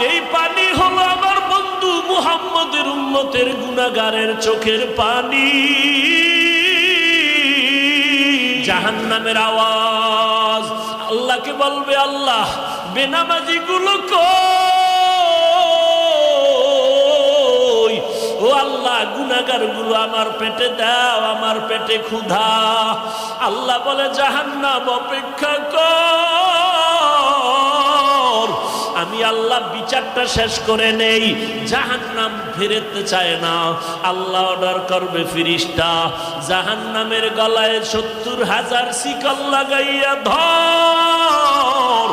এই পানি হলো আমার বন্ধু মুহাম্মদের উম্মতের গুনাহগারের চোখের পানি। জাহান্নামের আওয়াজ আল্লাহকে বলবে, আল্লাহ বেনামাজি গুলো কই? ও আল্লাহ গুনাহগার গুলো আমার পেটে দাও, আমার পেটে ক্ষুধা। আল্লাহ বলে, জাহান্নাম অপেক্ষা কর, আমি আল্লাহ বিচারটা শেষ করে নেই। জাহান্নাম ফিরতে চায় না। আল্লাহ অর্ডার করবে ফিরিস্তা, জাহান্নামের গলায় ৭০,০০০ শিকল লাগাইয়া ধর,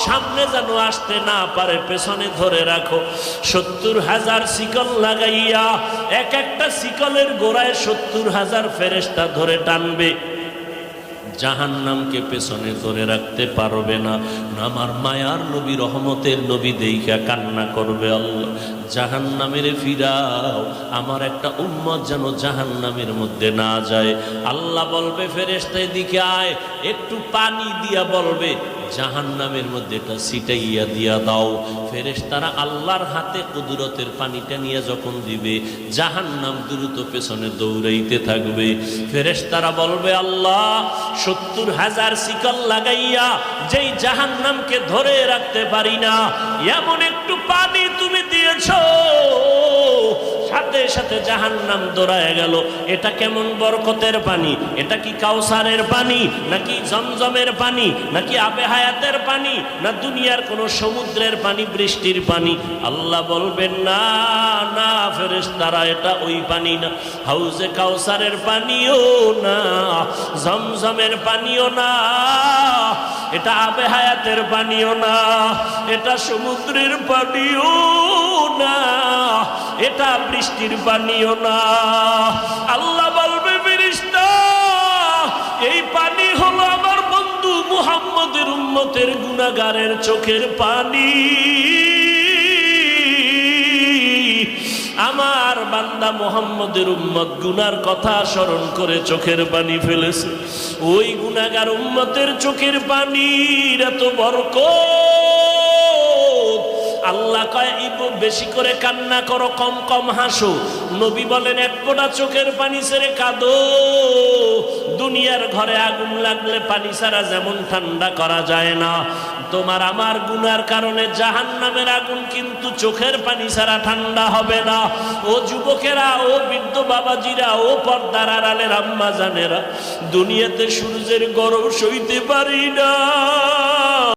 সামনে যেন আসতে না পারে, পেছনে ধরে রাখো। ৭০,০০০ শিকল লাগাইয়া এক একটা শিকলের গোড়ায় ৭০,০০০ ফেরেশতা ধরে টানবে। জাহান্নামকে পেছনে ধরে রাখতে পারবে না। আমার মায়ার নবী, রহমতের নবী দেইখা কান্না করবে, আল্লাহ জাহান্নামের ফিরাও, আমার একটা উম্মত যেন জাহান্নামের মধ্যে না যায়। আল্লাহ বলবে, ফেরেশতা এদিকে আয়, একটু পানি দিয়া বলবে জাহান্নামের মধ্যে এটা ছিটাইয়া দিয়া দাও। ফেরেশতারা আল্লাহর হাতে কুদরতের পানিটা নিয়ে যখন দিবে, জাহান্নাম দ্রুত পেছনে দৌড়াইতে থাকবে। ফেরেশতারা বলবে, আল্লাহ ৭০,০০০ শিকল লাগাইয়া যেই জাহান্নামকে ধরে রাখতে পারি না, এমন একটু পানি তুমি দিয়েছ, সাথে সাথে জাহান্নাম দৌড়ায় গেল। এটা কেমন বরকতের পানি? এটা কি কাউসারের পানি, নাকি জমজমের পানি, নাকি আবে হায়াতের পানি, না দুনিয়ার কোন সমুদ্রের পানি, বৃষ্টির পানি? আল্লাহ বলবেন, না না ফেরেশতারা, এটা ওই পানি না, হাউজে কাউসারের পানিও না, জমজমের পানিও না, এটা আবে হায়াতের পানিও না, এটা সমুদ্রের পানিও না, এটা বৃষ্টির পানিও না। আল্লাহ বলবে, ফেরেশতা এই পানি হলো আমার বন্ধু মুহাম্মদের উম্মতের গুনাহগারের চোখের পানি। আমার বান্দা মুহাম্মদের উম্মত গুনার কথা স্মরণ করে চোখের পানি ফেলেছে। ওই গুনাহগার উম্মতের চোখের পানির এত বরকত। আল্লাহ কয়, বেশি করে কান্না করো, কম কম হাসো। নবী বলেন, এক ফোঁটা চোখের পানি ছেড়ে কাঁদো। দুনিয়ার ঘরে আগুন লাগলে পানি ছাড়া যেমন ঠান্ডা করা যায় না, তোমার আমার গুনার কারণে জাহান্নামের আগুন কিন্তু চোখের পানি ছাড়া ঠান্ডা হবে না। ও যুবকেরা, ও বৃদ্ধ বাবাজিরা, ও পর্দার আড়ালের আম্মা জানেরা, দুনিয়াতে সূর্যের গরম সইতে পারি না।